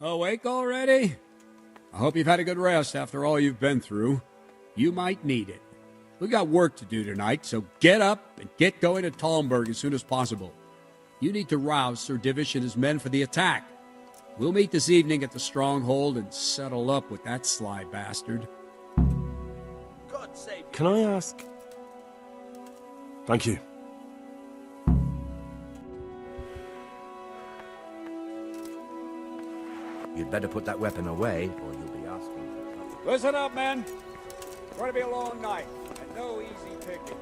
Awake already? I hope you've had a good rest after all you've been through. You might need it. We've got work to do tonight, so get up and get going to Talmberg as soon as possible. You need to rouse Sir Divish and his men for the attack. We'll meet this evening at the stronghold and settle up with that sly bastard. God save you. Can I ask? Thank you. You'd better put that weapon away, or you'll be asking for trouble. Listen up, men. It's going to be a long night, and no easy picking.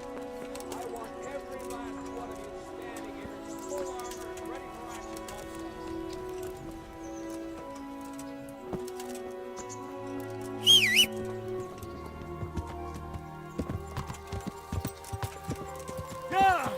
I want every last one of you standing here in full armor and ready for action once. Yeah!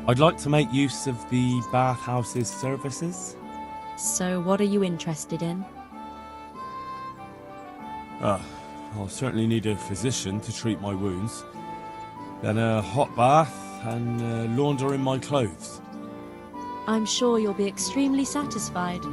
I'd like to make use of the bathhouse's services. So what are you interested in? I'll certainly need a physician to treat my wounds. Then a hot bath and laundering my clothes. I'm sure you'll be extremely satisfied.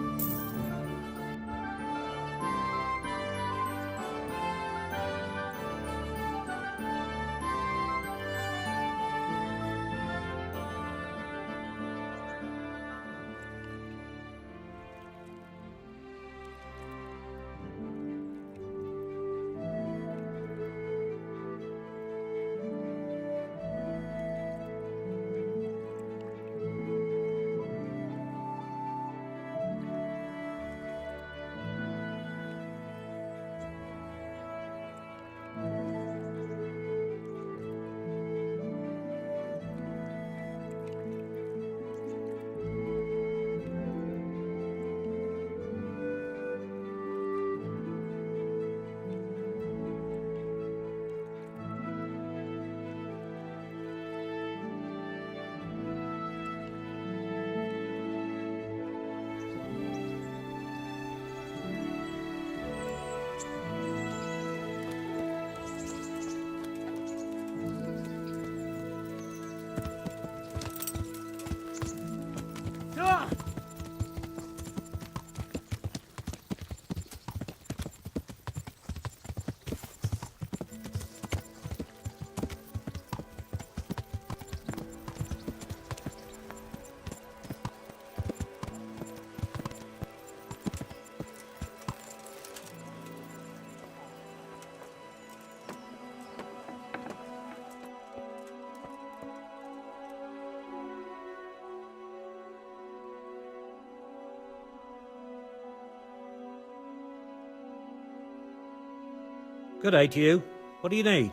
Good day to you. What do you need?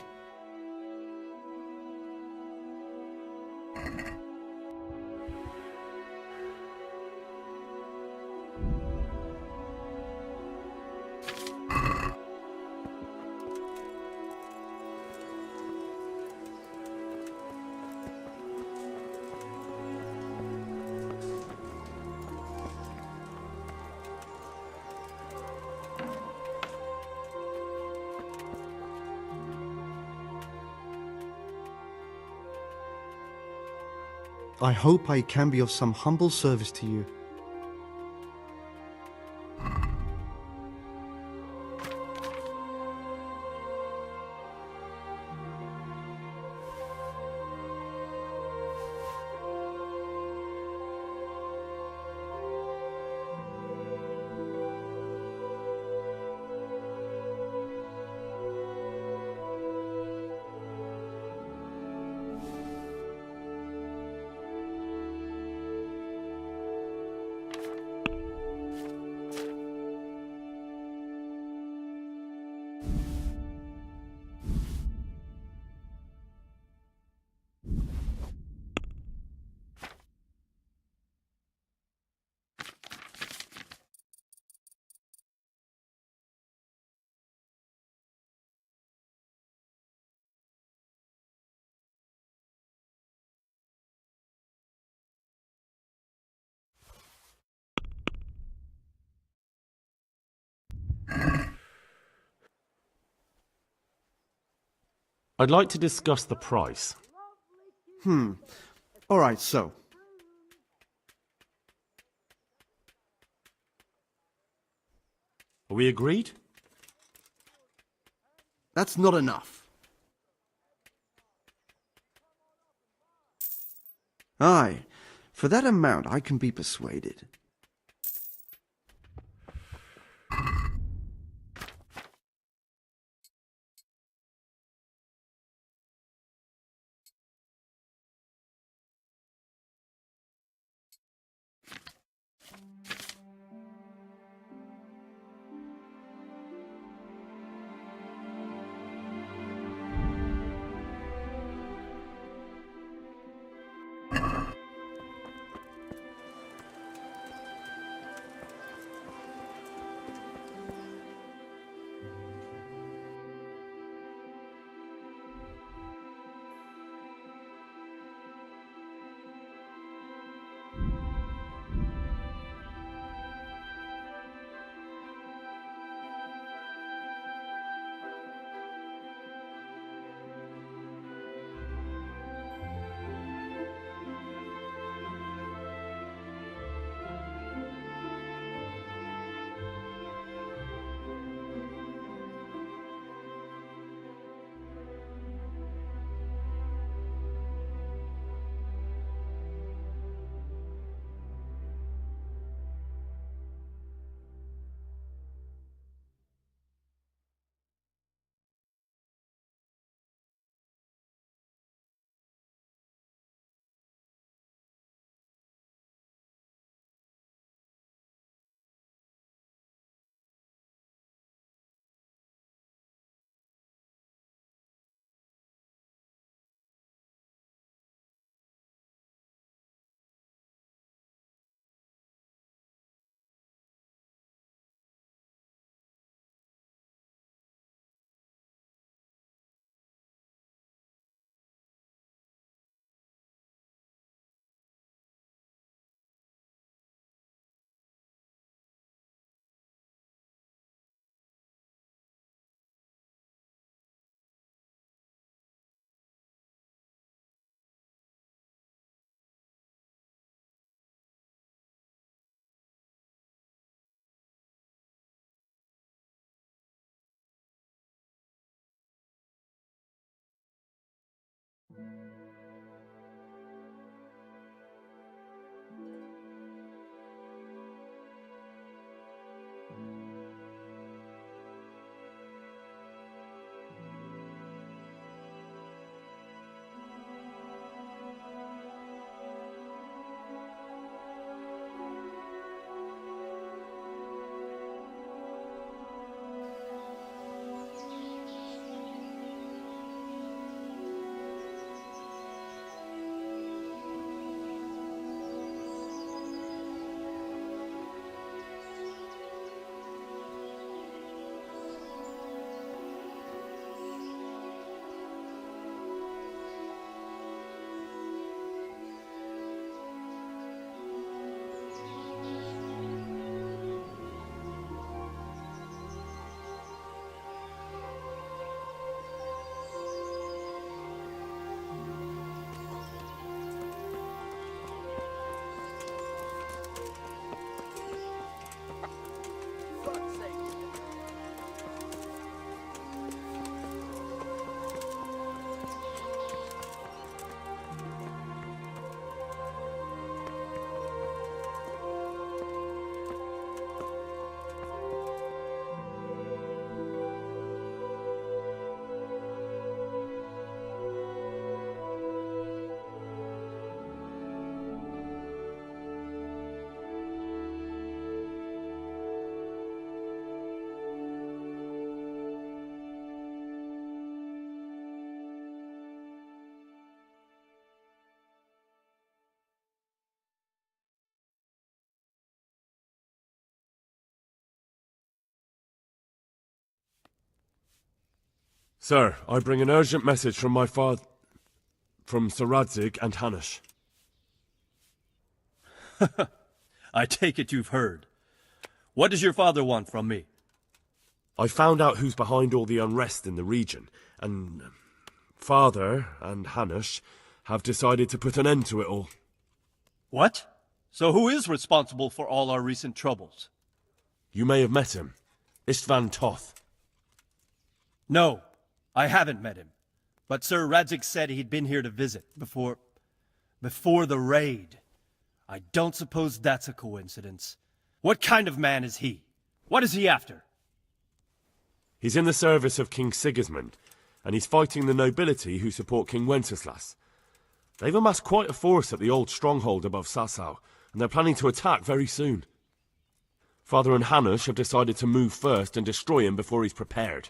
I hope I can be of some humble service to you. I'd like to discuss the price. All right, so. Are we agreed? That's not enough. Aye, for that amount I can be persuaded. Sir, I bring an urgent message from my father... from Sir Radzig and Hanush. I take it you've heard. What does your father want from me? I found out who's behind all the unrest in the region, and Father and Hanush have decided to put an end to it all. What? So who is responsible for all our recent troubles? You may have met him. Istvan Toth. No, I haven't met him. But Sir Radzig said he'd been here to visit before the raid. I don't suppose that's a coincidence. What kind of man is he? What is he after? He's in the service of King Sigismund, and he's fighting the nobility who support King Wenceslas. They've amassed quite a force at the old stronghold above Sasau, and they're planning to attack very soon. Father and Hanush have decided to move first and destroy him before he's prepared.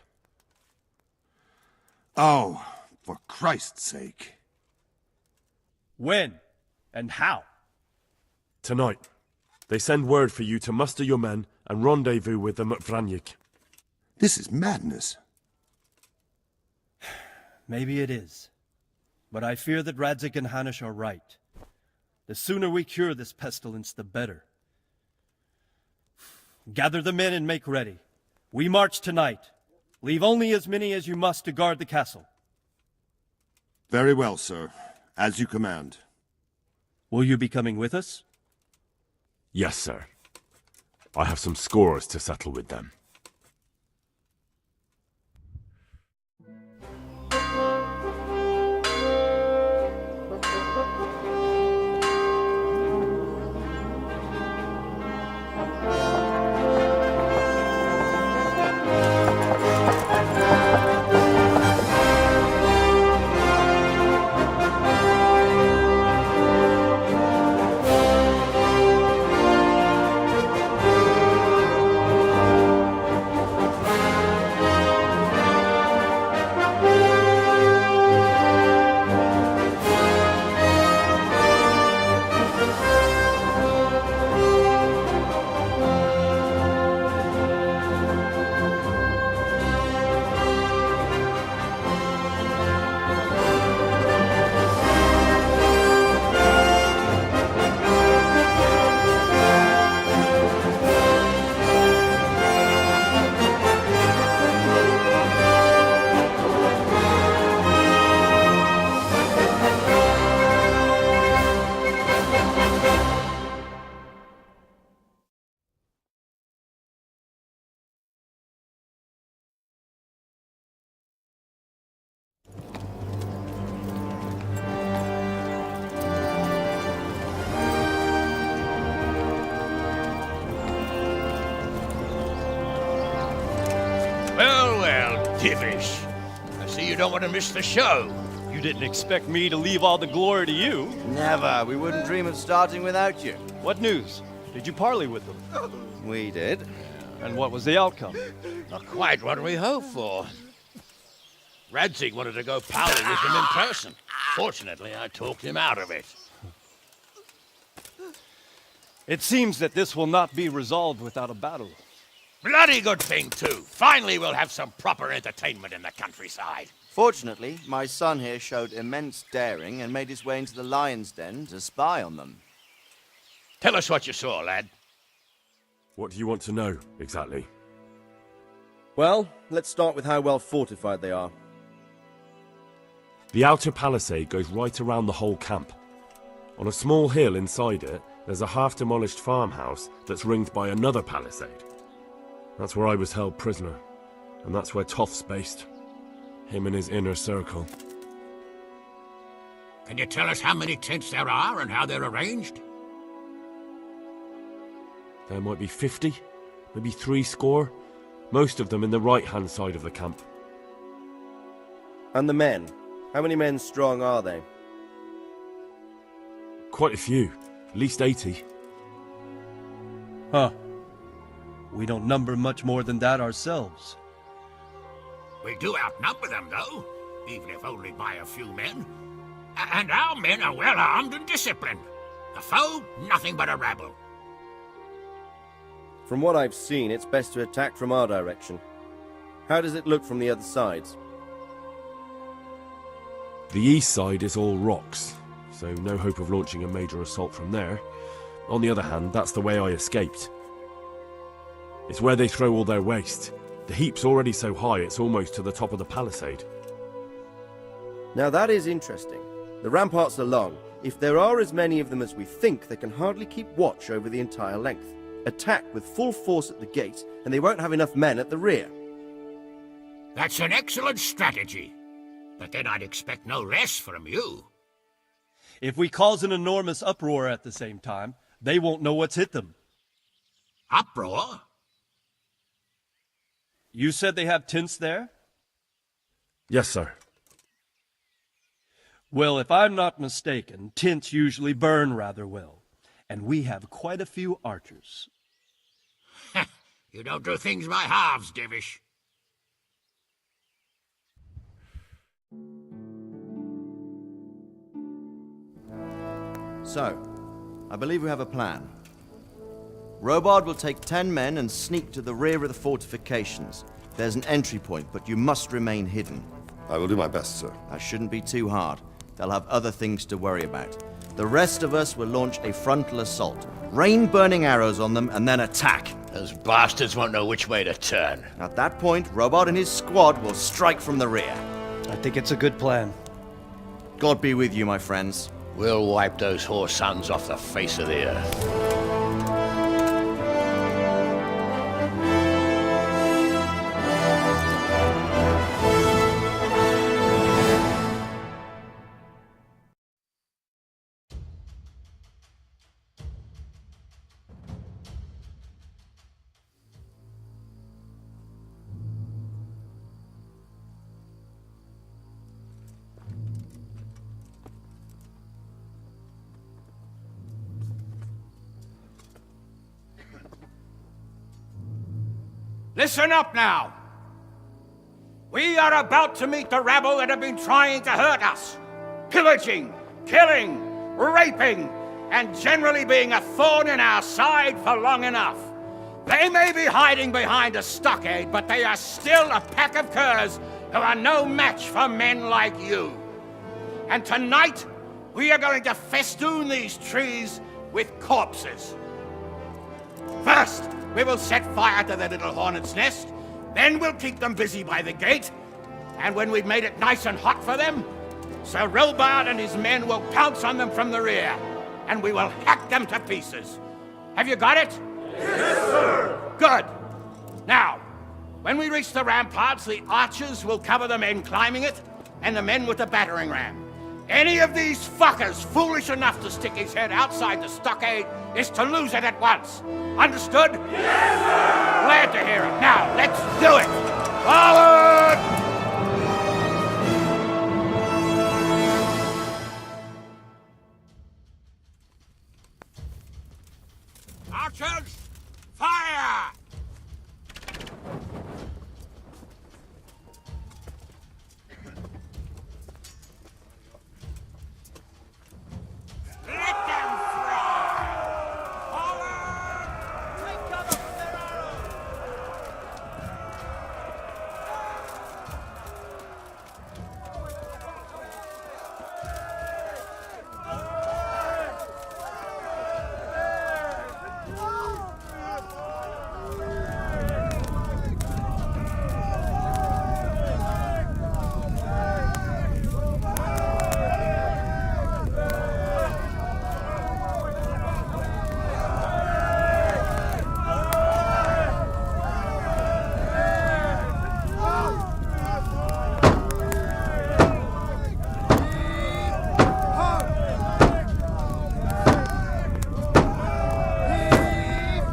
Oh, for Christ's sake. When? And how? Tonight, they send word for you to muster your men and rendezvous with them at Vranyik. This is madness. Maybe it is. But I fear that Radzig and Hanush are right. The sooner we cure this pestilence, the better. Gather the men and make ready. We march tonight. Leave only as many as you must to guard the castle. Very well, sir. As you command. Will you be coming with us? Yes, sir. I have some scores to settle with them. Divish. I see you don't want to miss the show. You didn't expect me to leave all the glory to you. Never. We wouldn't dream of starting without you. What news? Did you parley with them? We did. And what was the outcome? Not quite what we hoped for. Radzig wanted to go pally with them in person. Fortunately, I talked him out of it. It seems that this will not be resolved without a battle. Bloody good thing, too. Finally, we'll have some proper entertainment in the countryside. Fortunately, my son here showed immense daring and made his way into the lion's den to spy on them. Tell us what you saw, lad. What do you want to know, exactly? Well, let's start with how well fortified they are. The outer palisade goes right around the whole camp. On a small hill inside it, there's a half-demolished farmhouse that's ringed by another palisade. That's where I was held prisoner, and that's where Toff's based. Him and his inner circle. Can you tell us how many tents there are and how they're arranged? There might be 50, maybe 70. Most of them in the right-hand side of the camp. And the men? How many men strong are they? Quite a few, at least 80. Huh. We don't number much more than that ourselves. We do outnumber them, though, even if only by a few men. And our men are well armed and disciplined. The foe, nothing but a rabble. From what I've seen, it's best to attack from our direction. How does it look from the other sides? The east side is all rocks, so no hope of launching a major assault from there. On the other hand, that's the way I escaped. It's where they throw all their waste. The heap's already so high it's almost to the top of the palisade. Now that is interesting. The ramparts are long. If there are as many of them as we think, they can hardly keep watch over the entire length. Attack with full force at the gate, and they won't have enough men at the rear. That's an excellent strategy. But then I'd expect no less from you. If we cause an enormous uproar at the same time, they won't know what's hit them. Uproar? You said they have tents there? Yes, sir. Well, if I'm not mistaken, tents usually burn rather well. And we have quite a few archers. You don't do things by halves, Divish. So, I believe we have a plan. Robard will take 10 men and sneak to the rear of the fortifications. There's an entry point, but you must remain hidden. I will do my best, sir. That shouldn't be too hard. They'll have other things to worry about. The rest of us will launch a frontal assault. Rain burning arrows on them and then attack. Those bastards won't know which way to turn. At that point, Robard and his squad will strike from the rear. I think it's a good plan. God be with you, my friends. We'll wipe those whore sons off the face of the earth. Listen up now. We are about to meet the rabble that have been trying to hurt us. Pillaging, killing, raping, and generally being a thorn in our side for long enough. They may be hiding behind a stockade, but they are still a pack of curs who are no match for men like you. And tonight, we are going to festoon these trees with corpses. First, we will set fire to the little hornet's nest. Then we'll keep them busy by the gate. And when we've made it nice and hot for them, Sir Robard and his men will pounce on them from the rear. And we will hack them to pieces. Have you got it? Yes, sir! Good. Now, when we reach the ramparts, the archers will cover the men climbing it, and the men with the battering ram. Any of these fuckers foolish enough to stick his head outside the stockade is to lose it at once. Understood? Yes, sir! Glad to hear it. Now, let's do it! Forward! Archers, fire! Let them fly! Forward! Take cover from their arrows!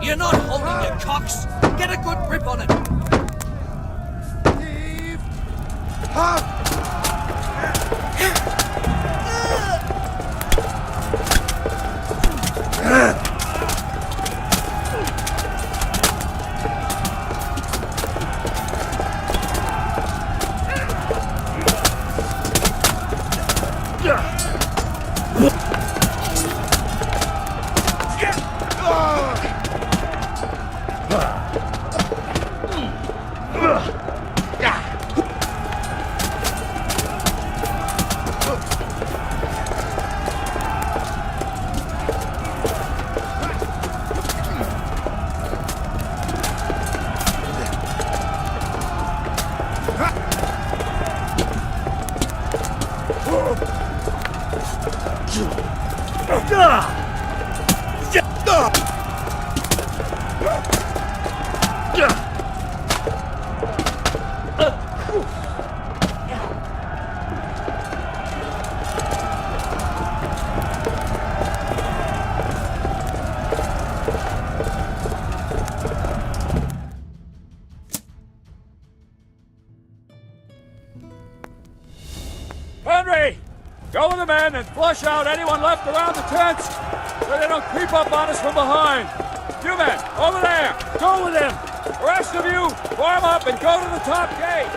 You're not holding your cocks. Get a good grip on it. Henry! Go with the men and flush out anyone left around the tents so they don't creep up on us from behind. You men, over there, go with him. The rest of you, form up and go to the top gate.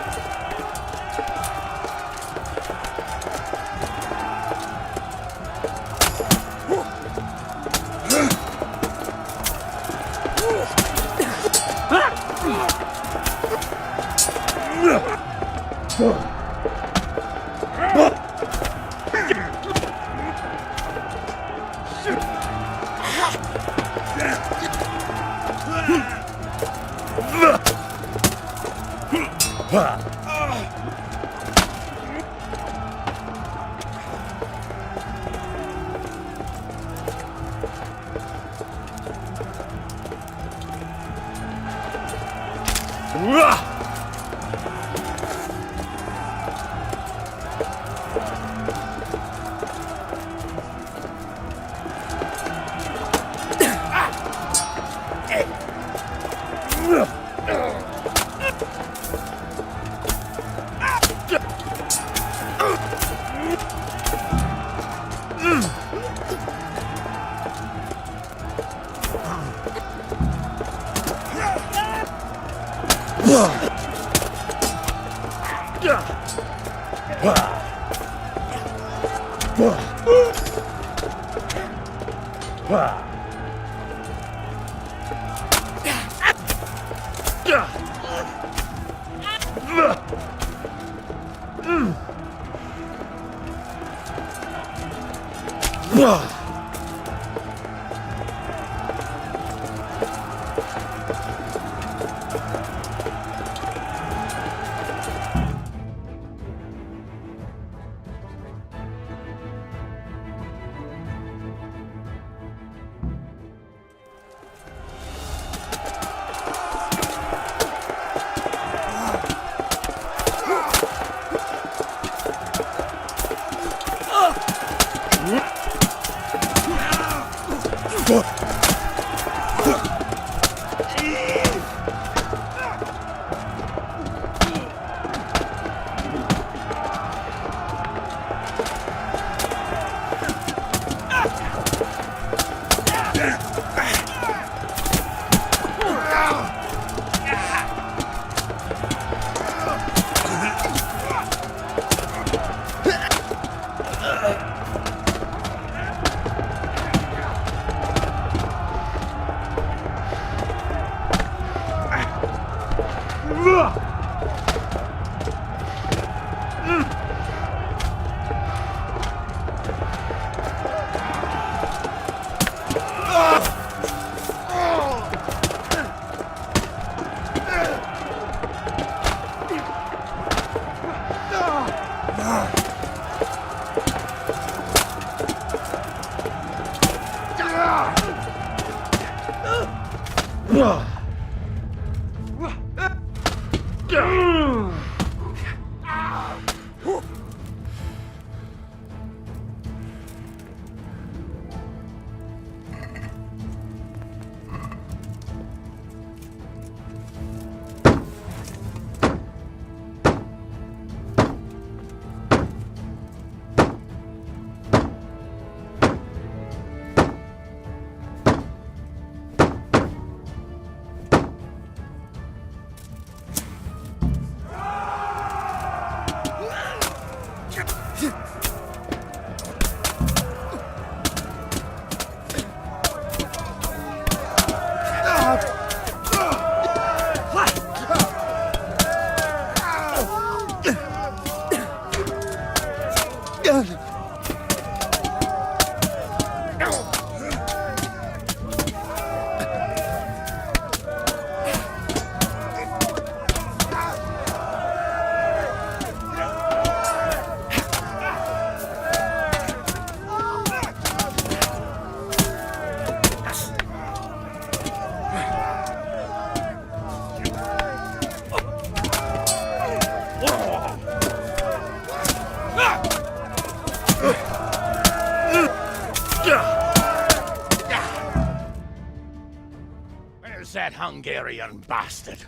Where's that Hungarian bastard?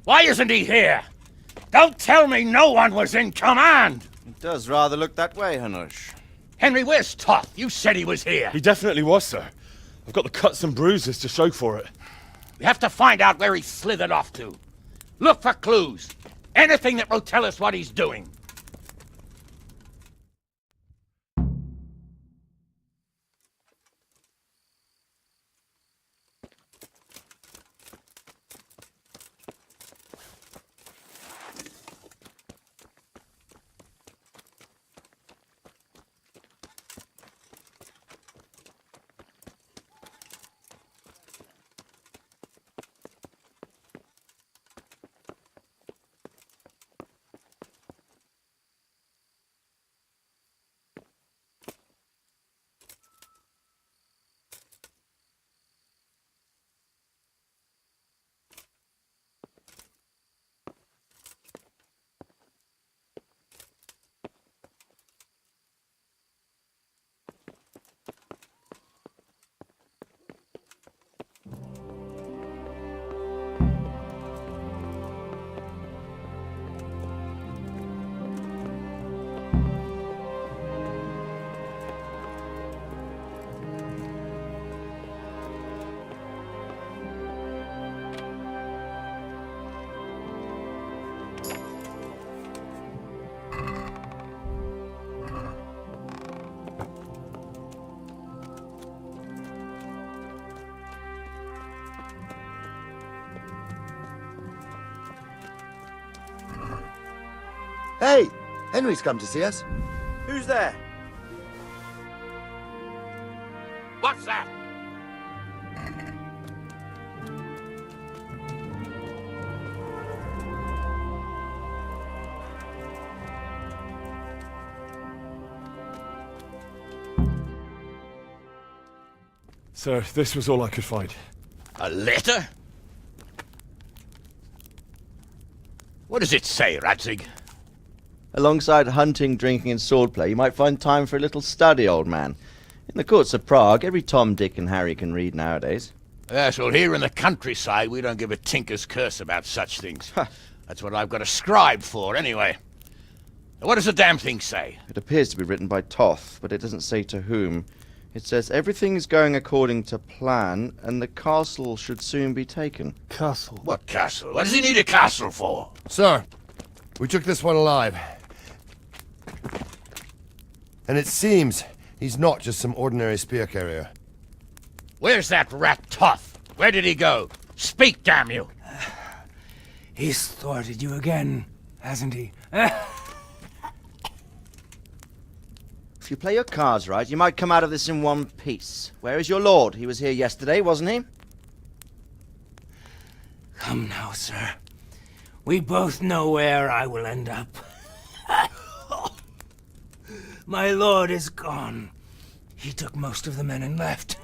Why isn't he here? Don't tell me no one was in command! It does rather look that way, Hanush. Henry, where's Toth? You said he was here. He definitely was, sir. I've got the cuts and bruises to show for it. We have to find out where he slithered off to. Look for clues. Anything that will tell us what he's doing. Hey, Henry's come to see us. Who's there? What's that? Sir, this was all I could find. A letter? What does it say, Radzig? Alongside hunting, drinking, and swordplay, you might find time for a little study, old man. In the courts of Prague, every Tom, Dick, and Harry can read nowadays. Yes, well, here in the countryside, we don't give a tinker's curse about such things. That's what I've got a scribe for, anyway. What does the damn thing say? It appears to be written by Toth, but it doesn't say to whom. It says everything's going according to plan, and the castle should soon be taken. Castle? What castle? What does he need a castle for? Sir, we took this one alive. And it seems he's not just some ordinary spear carrier. Where's that rat Toth? Where did he go? Speak, damn you! He's thwarted you again, hasn't he? If you play your cards right, you might come out of this in one piece. Where is your lord? He was here yesterday, wasn't he? Come now, sir. We both know where I will end up. My lord is gone. He took most of the men and left.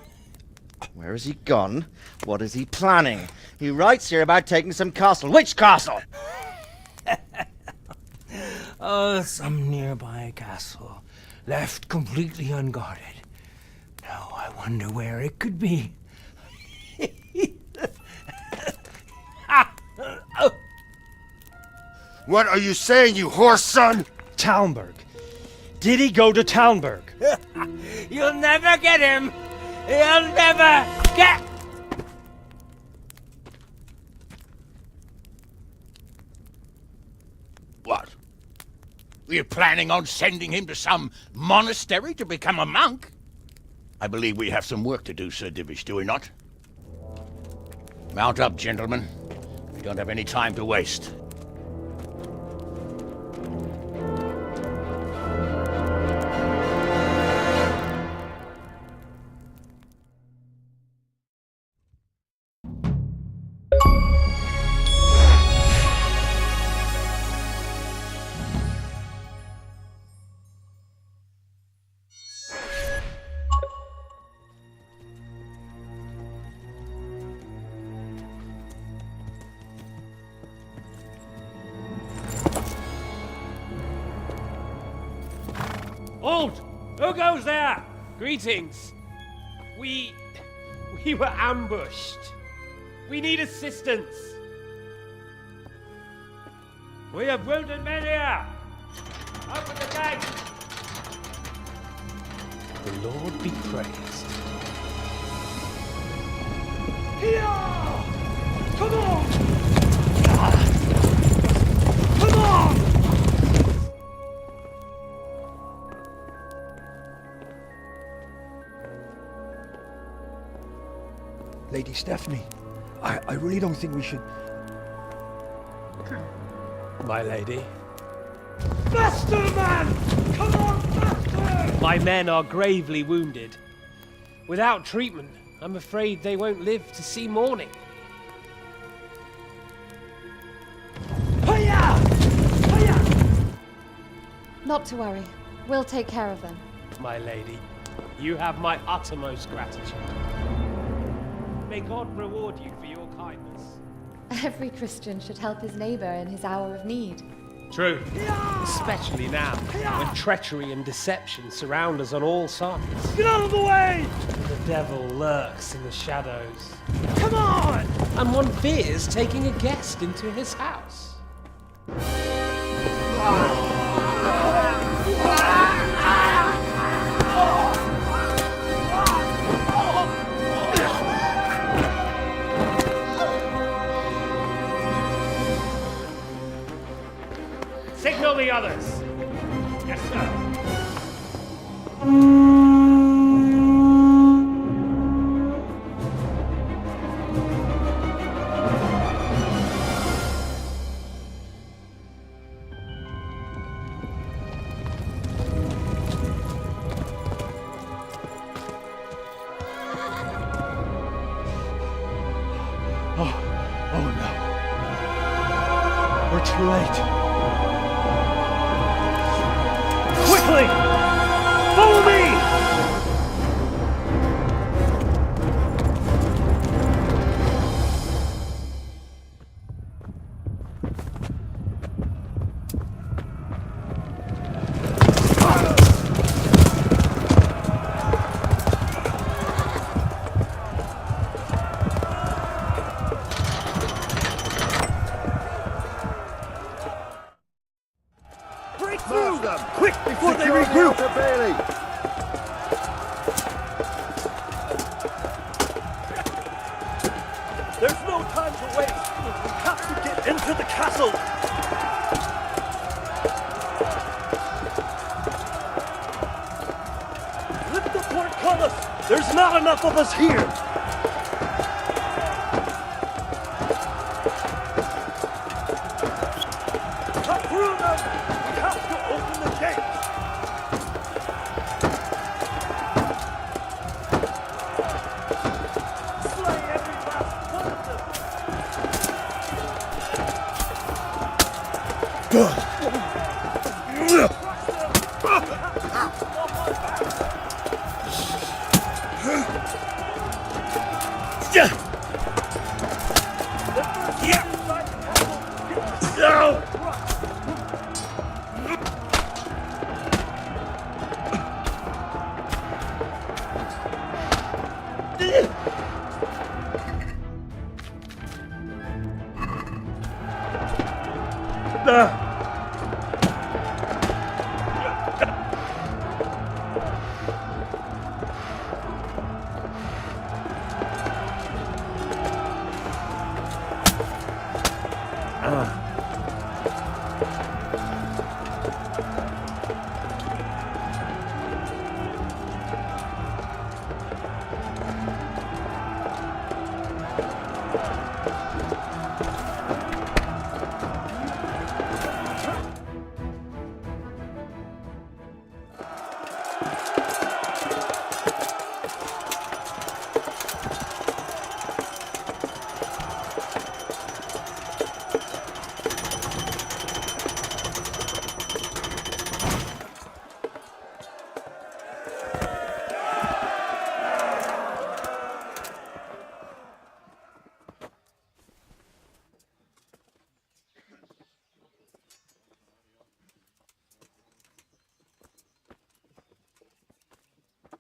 Where has he gone? What is he planning? He writes here about taking some castle. Which castle? Oh, some nearby castle, left completely unguarded. Now I wonder where it could be. What are you saying, you horse son? Talmberg. Did he go to Talmberg? You'll never get him! You'll never get... What? We're planning on sending him to some monastery to become a monk? I believe we have some work to do, Sir Divish, do we not? Mount up, gentlemen. We don't have any time to waste. Halt! Who goes there? Greetings. We were ambushed. We need assistance. We have wounded men here. Open the gate. The Lord be praised. Here! Come on! Come on! Lady Stephanie, I really don't think we should... My lady. Faster, man! Come on, faster! My men are gravely wounded. Without treatment, I'm afraid they won't live to see morning. Hiya! Hiya! Not to worry. We'll take care of them. My lady, you have my uttermost gratitude. May God reward you for your kindness. Every Christian should help his neighbor in his hour of need. True. Especially now, when treachery and deception surround us on all sides. Get out of the way! The devil lurks in the shadows. Come on! And one fears taking a guest into his house. Signal the others. Yes, sir. Oh no. We're too late. Quickly! Follow me! Break through them! Quick, before they regroup! Bailey. There's no time to waste. We have to get into the castle. Lift the portcullis. There's not enough of us here. Cut through them. We have to open the gate. Slay every last one of them.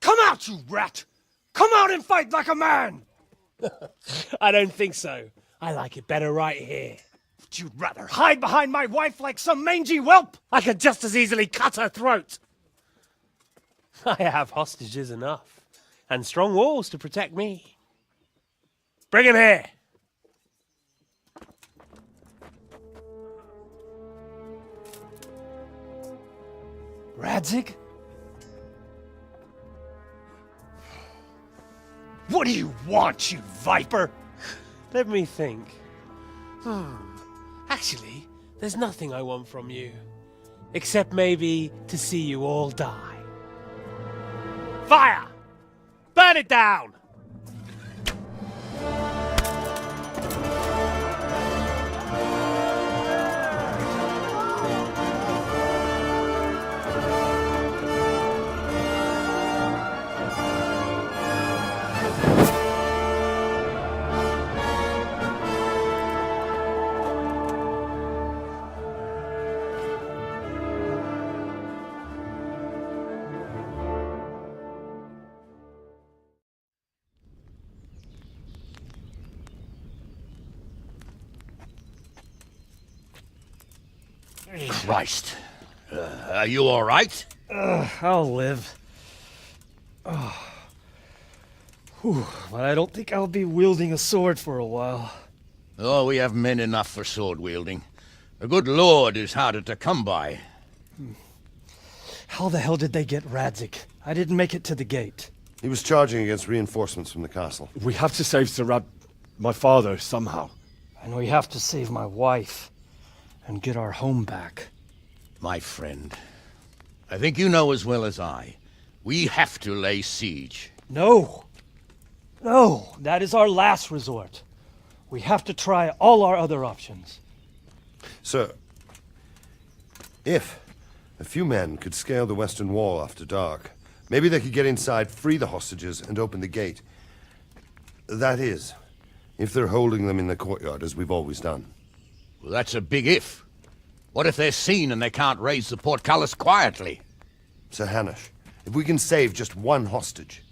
Come out, you rat! Come out and fight like a man! I don't think so. I like it better right here. Would you rather hide behind my wife like some mangy whelp? I could just as easily cut her throat. I have hostages enough, and strong walls to protect me. Bring him here! Radzig? What do you want, you viper? Let me think. Actually, there's nothing I want from you. Except maybe to see you all die. Fire! Burn it down! Christ. Are you all right? I'll live. Whew, but I don't think I'll be wielding a sword for a while. Oh, we have men enough for sword wielding. A good lord is harder to come by. How the hell did they get Radzig? I didn't make it to the gate. He was charging against reinforcements from the castle. We have to save Sir my father, somehow. And we have to save my wife and get our home back. My friend, I think you know as well as I. We have to lay siege. No! No! That is our last resort. We have to try all our other options. Sir, if a few men could scale the western wall after dark, maybe they could get inside, free the hostages, and open the gate. That is, if they're holding them in the courtyard, as we've always done. Well, that's a big if. What if they're seen and they can't raise the portcullis quietly? Sir Hanush, if we can save just one hostage.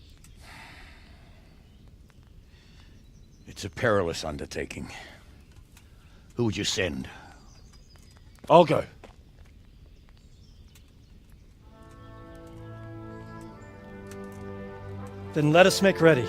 It's a perilous undertaking. Who would you send? I'll go. Then let us make ready.